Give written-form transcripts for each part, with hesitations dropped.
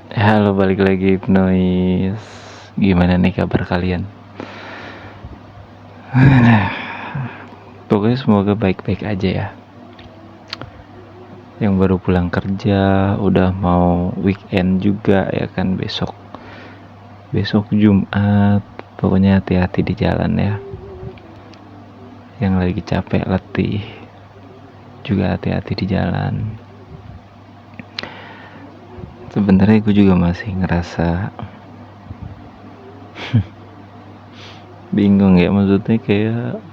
Halo, balik lagi Noise. Gimana nih kabar kalian? Pokoknya semoga baik-baik aja ya. Yang baru pulang kerja, udah mau weekend juga ya kan besok. Besok Jumat, pokoknya hati-hati di jalan ya. Yang lagi capek, letih, juga hati-hati di jalan. Sebenarnya gue juga masih ngerasa bingung ya, maksudnya kayak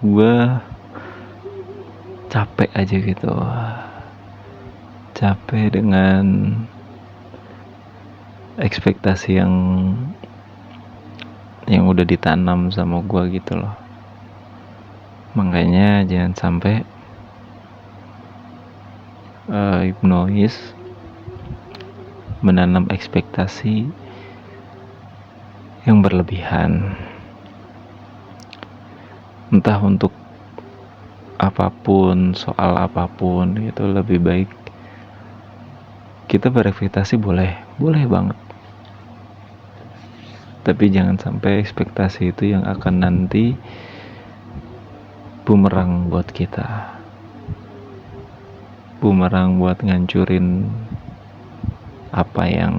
gue capek aja gitu, capek dengan ekspektasi yang udah ditanam sama gue gitu loh. Makanya jangan sampai hipnotis menanam ekspektasi yang berlebihan, entah untuk apapun, soal apapun. Itu lebih baik kita berekspektasi, boleh banget, tapi jangan sampai ekspektasi itu yang akan nanti bumerang buat kita, bumerang buat ngancurin apa yang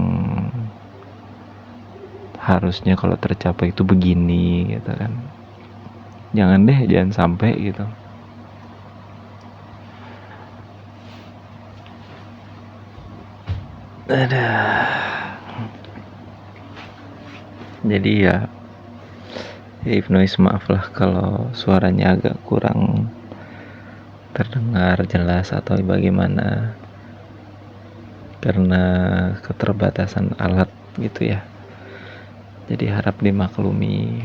harusnya kalau tercapai itu begini gitu kan. Jangan sampai gitu. Jadi ya hipnotis, maaf lah kalau suaranya agak kurang terdengar jelas atau bagaimana, karena keterbatasan alat gitu ya. Jadi harap dimaklumi.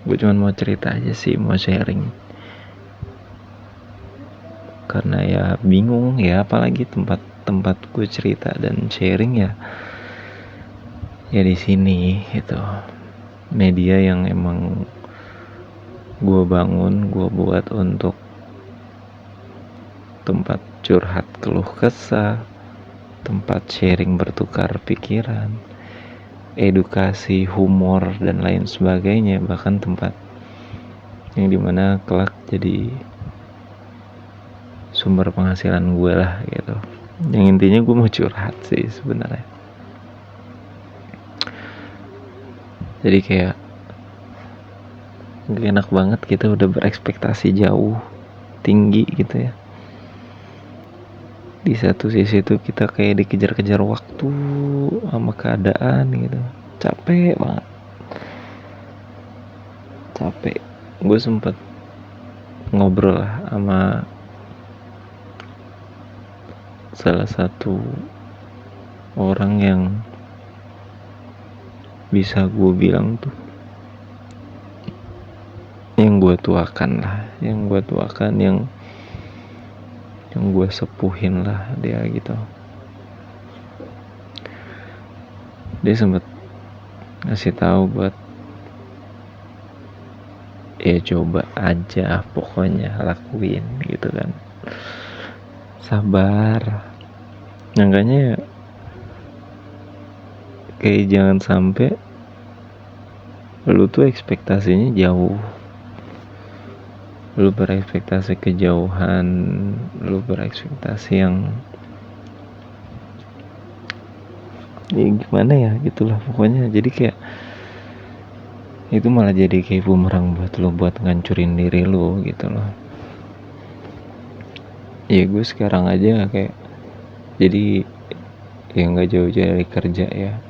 Gue cuma mau cerita aja sih, mau sharing, karena ya bingung ya, apalagi tempat gue cerita dan sharing ya di sini gitu. Media yang emang gue bangun, gue buat untuk tempat curhat keluh kesah, tempat sharing bertukar pikiran, edukasi, humor, dan lain sebagainya. Bahkan tempat yang dimana kelak jadi sumber penghasilan gue lah gitu. Yang intinya gue mau curhat sih sebenarnya. Jadi kayak gak enak banget kita udah berekspektasi jauh tinggi gitu ya. Di satu sisi tuh kita kayak dikejar-kejar waktu sama keadaan gitu. Capek banget. Capek. Gue sempet ngobrol lah sama salah satu orang yang bisa gue bilang tuh yang gue tuakan lah, yang gue sepuhin lah dia gitu. Dia sempet ngasih tahu buat coba aja, pokoknya lakuin gitu kan, sabar. Nyangkanya kayak jangan sampai lu tuh ekspektasinya jauh, lu berekspektasi kejauhan, lu berekspektasi yang gimana ya gitulah pokoknya. Jadi kayak itu malah jadi kayak bumerang buat lu, buat ngancurin diri lu gitu loh. Ya gue sekarang aja kayak jadi gak jauh-jauh dari kerja ya,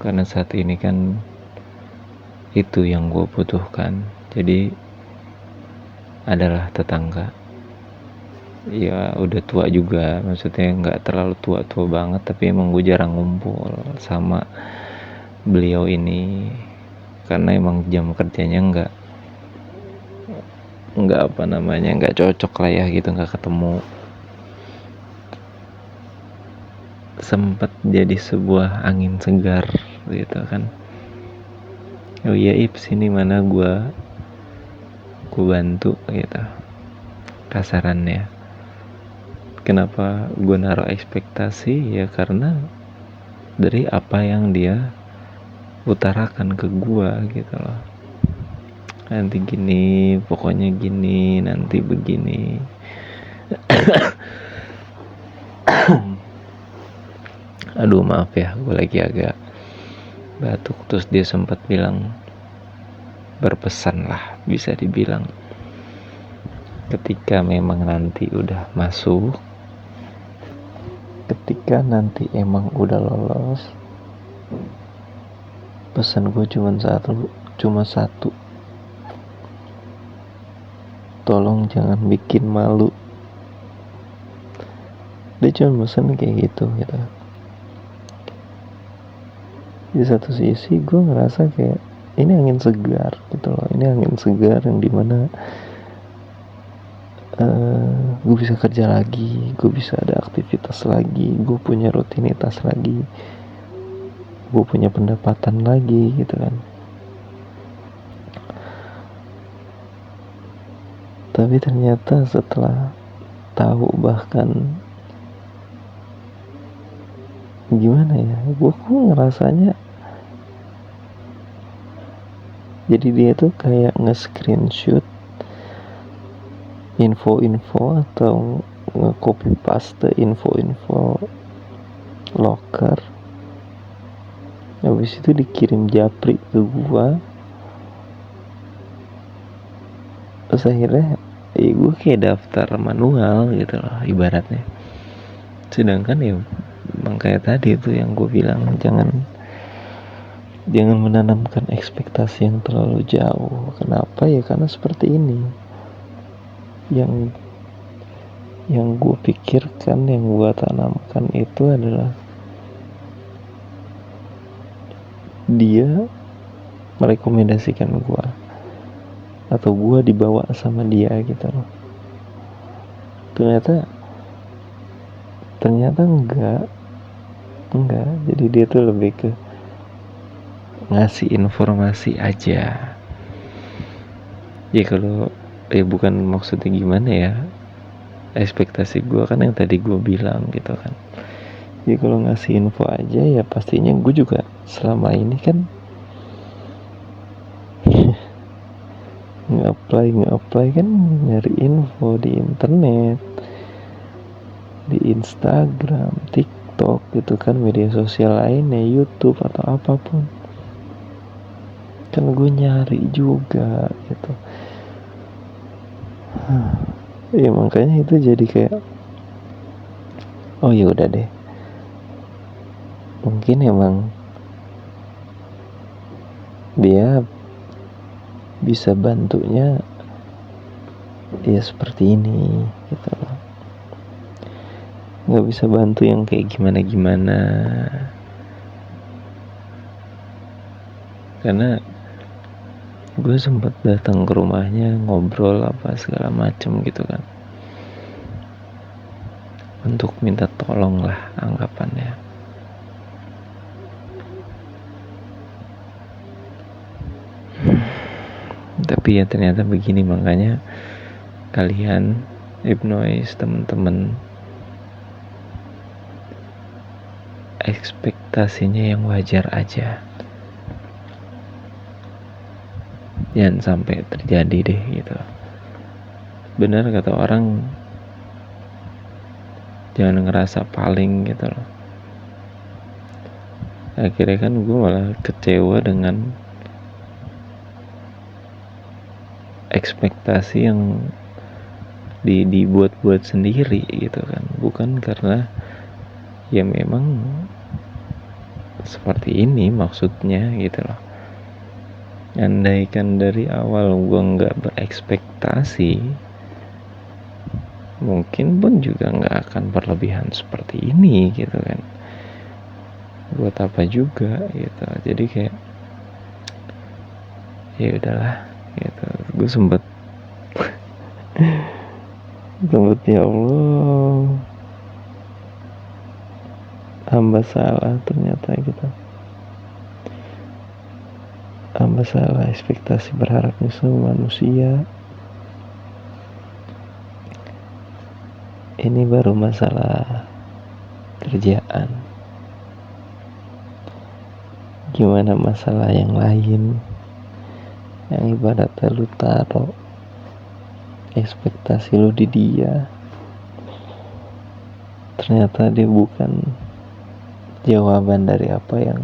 karena saat ini kan itu yang gue butuhkan. Jadi adalah tetangga, ya udah tua juga, maksudnya nggak terlalu tua banget, tapi emang gue jarang ngumpul sama beliau ini karena emang jam kerjanya nggak cocok lah ya gitu, nggak ketemu. Sempet jadi sebuah angin segar gitu kan. Oh iya Ip, sini mana gue bantu gitu kasarannya. Kenapa gue naruh ekspektasi? Ya karena dari apa yang dia utarakan ke gue gitu loh. Nanti gini, pokoknya gini, nanti begini. Aduh maaf ya, gue lagi agak batuk. Terus dia sempat bilang, berpesan lah bisa dibilang, ketika memang nanti udah masuk, ketika nanti emang udah lolos, pesan gue cuma satu, tolong jangan bikin malu. Dia cuma pesan kayak gitu. Di satu sisi gue ngerasa kayak ini angin segar gitu loh, ini angin segar yang dimana gue bisa kerja lagi, gue bisa ada aktivitas lagi, gue punya rutinitas lagi, gue punya pendapatan lagi gitu kan. Tapi ternyata setelah tahu, bahkan gimana ya, gue kok ngerasanya jadi dia tuh kayak nge-screenshot info-info atau nge-copy paste info-info loker, habis itu dikirim japri ke gua. Terus akhirnya gue kayak daftar manual gitu loh ibaratnya. Sedangkan ya makanya tadi itu yang gue bilang, jangan menanamkan ekspektasi yang terlalu jauh. Kenapa ya? Karena seperti ini yang gue pikirkan, yang gue tanamkan itu adalah dia merekomendasikan gue atau gue dibawa sama dia gitu loh. Ternyata enggak. Jadi dia tuh lebih ke ngasih informasi aja. Ya kalau bukan maksudnya gimana ya, ekspektasi gue kan yang tadi gue bilang gitu kan. Jadi kalau ngasih info aja ya pastinya gue juga selama ini kan nge-apply kan nyari info di internet, di Instagram, TikTok gitu kan, media sosial lainnya, YouTube atau apapun. Kan gue nyari juga gitu. Ya makanya itu jadi kayak, oh ya udah deh, mungkin emang dia bisa bantunya ya seperti ini gitu loh. Nggak bisa bantu yang kayak gimana-gimana. Karena gue sempat datang ke rumahnya, ngobrol apa segala macem gitu kan, untuk minta tolong lah anggapannya. Tapi ya ternyata begini. Makanya kalian Hypnoise temen-temen, ekspektasinya yang wajar aja, jangan sampai terjadi deh gitu. Benar kata orang, jangan ngerasa paling gitu loh. Akhirnya kan gue malah kecewa dengan ekspektasi yang dibuat-buat sendiri gitu kan. Bukan karena ya memang seperti ini maksudnya gitu loh. Andaikan dari awal gue gak berekspektasi, mungkin pun juga gak akan berlebihan seperti ini gitu kan. Buat apa juga gitu. Jadi kayak ya udahlah gitu. Gue sempet ya Allah, hamba salah ternyata gitu. Hamba salah ekspektasi berharapnya sama manusia. ini baru masalah kerjaan. Gimana masalah yang lain yang ibaratnya lu taruh ekspektasi lu di dia, ternyata dia bukan jawaban dari apa yang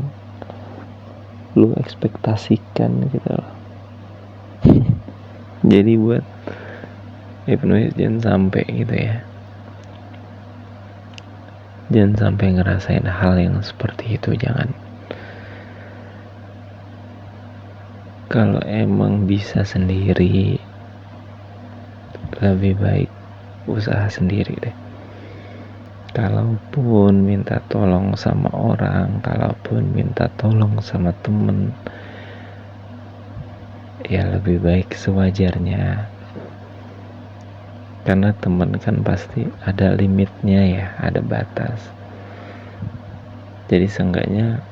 lu ekspektasikan gitu loh. Jadi buat Ibnu jangan sampai gitu ya, jangan sampai ngerasain hal yang seperti itu. Jangan. Kalau emang bisa sendiri, lebih baik usaha sendiri deh. Kalaupun minta tolong sama orang, kalaupun minta tolong sama temen, ya lebih baik sewajarnya. Karena temen kan pasti ada limitnya ya, ada batas. Jadi seenggaknya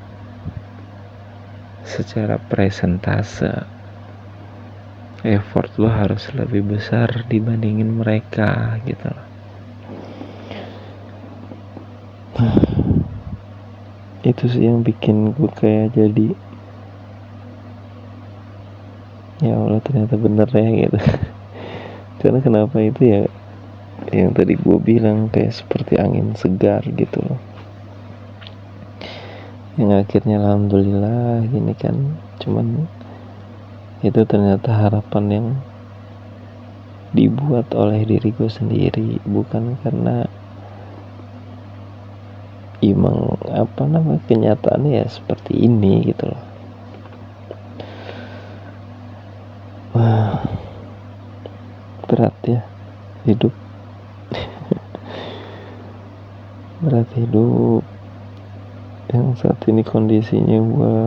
secara presentase effort lo harus lebih besar dibandingin mereka gitu loh. Itu sih yang bikin gue kayak jadi, ya Allah ternyata bener ya gitu. Karena kenapa itu ya, yang tadi gue bilang kayak seperti angin segar gitu loh, yang akhirnya alhamdulillah gini kan. Cuman itu ternyata harapan yang dibuat oleh diri gue sendiri, bukan karena emang kenyataannya ya seperti ini gitu loh. Wah, berat ya hidup. Berat hidup yang saat ini kondisinya gue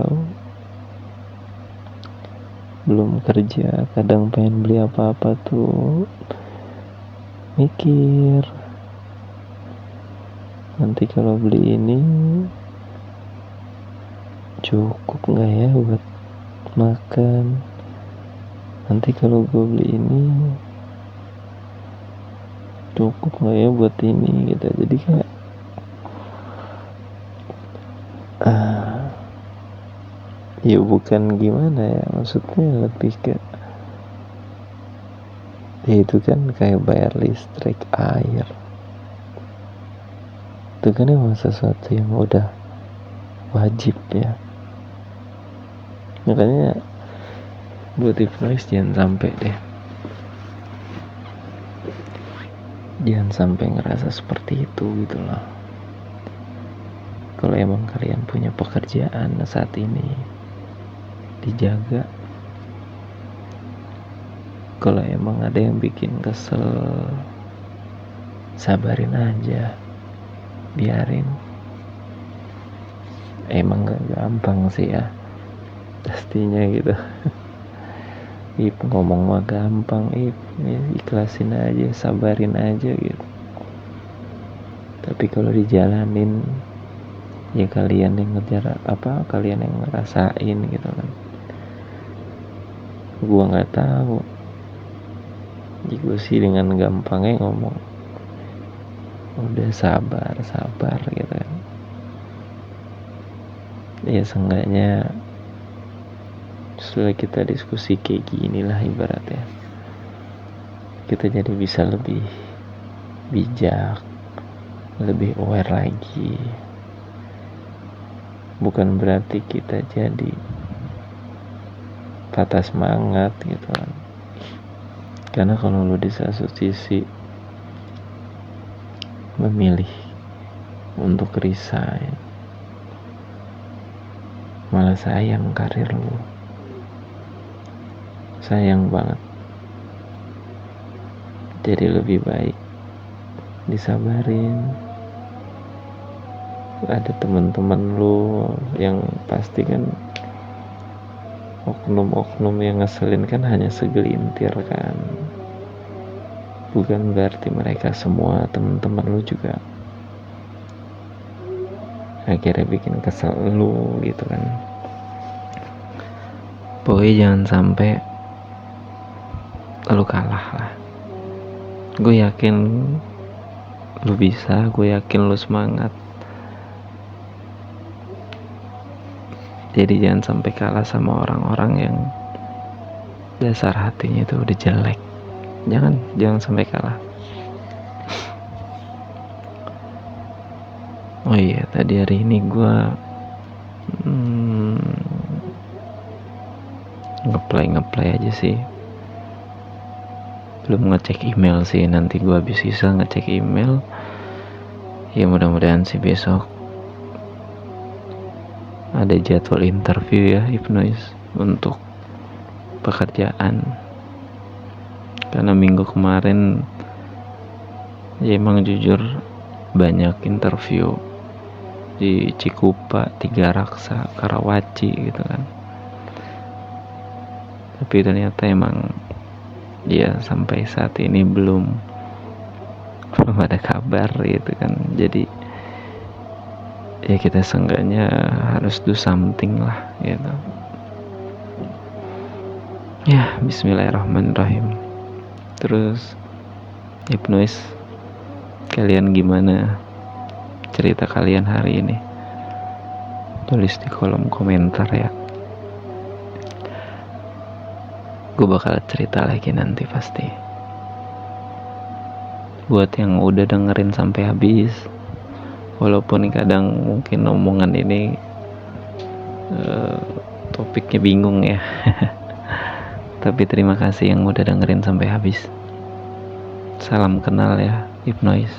belum kerja, kadang pengen beli apa-apa tuh mikir, nanti kalau beli ini cukup nggak ya buat makan, nanti kalau gue beli ini cukup nggak ya buat ini gitu. Jadi kayak ya bukan gimana ya, maksudnya lebih ke ya itu kan kayak bayar listrik, air, itu kan emang sesuatu yang udah wajib ya. Makanya buat influence jangan sampai deh, jangan sampai ngerasa seperti itu gitu loh. Kalau emang kalian punya pekerjaan saat ini, dijaga. Kalau emang ada yang bikin kesel, sabarin aja, biarin. Emang gak gampang sih ya pastinya gitu. Ngomong mah gampang, ikhlasin aja, sabarin aja gitu. Tapi kalau dijalanin, ya kalian yang ngejar kalian yang ngerasain gitu kan. Gua nggak tahu. Jadi gue sih dengan gampangnya ngomong, udah sabar gitu kan. Ya seenggaknya setelah kita diskusi kayak gini lah ibaratnya, kita jadi bisa lebih bijak, lebih aware lagi. Bukan berarti kita jadi patah semangat gitu kan. Karena kalau lu di satu sisi memilih untuk resign, malah sayang karir lu, sayang banget. Jadi lebih baik disabarin. Ada teman-teman lu yang pasti kan oknum-oknum yang ngeselin kan hanya segelintir kan, bukan berarti mereka semua teman-teman lu juga akhirnya bikin kesel lu gitu kan. Pokoknya jangan sampai lu kalah lah. Gue yakin Lu bisa, gue yakin lu semangat. Jadi jangan sampai kalah sama orang-orang yang dasar hatinya itu udah jelek. Jangan sampai kalah. Oh iya, tadi hari ini gue ngeplay aja sih. Belum ngecek email sih, nanti gue habis sisa ngecek email. Ya mudah-mudahan sih besok ada jadwal interview ya Hypnois untuk pekerjaan. Karena minggu kemarin ya emang jujur banyak interview di Cikupa, Tiga Raksa, Karawaci gitu kan. Tapi ternyata emang ya sampai saat ini belum ada kabar gitu kan. Jadi ya kita seenggaknya harus do something lah gitu. Ya, bismillahirrahmanirrahim. Terus Hypnois, kalian gimana cerita kalian hari ini? Tulis di kolom komentar ya. Gue bakal cerita lagi nanti pasti. Buat yang udah dengerin sampai habis, walaupun kadang mungkin omongan ini topiknya bingung ya. Tapi terima kasih yang udah dengerin sampai habis. Salam kenal ya, Hypnois.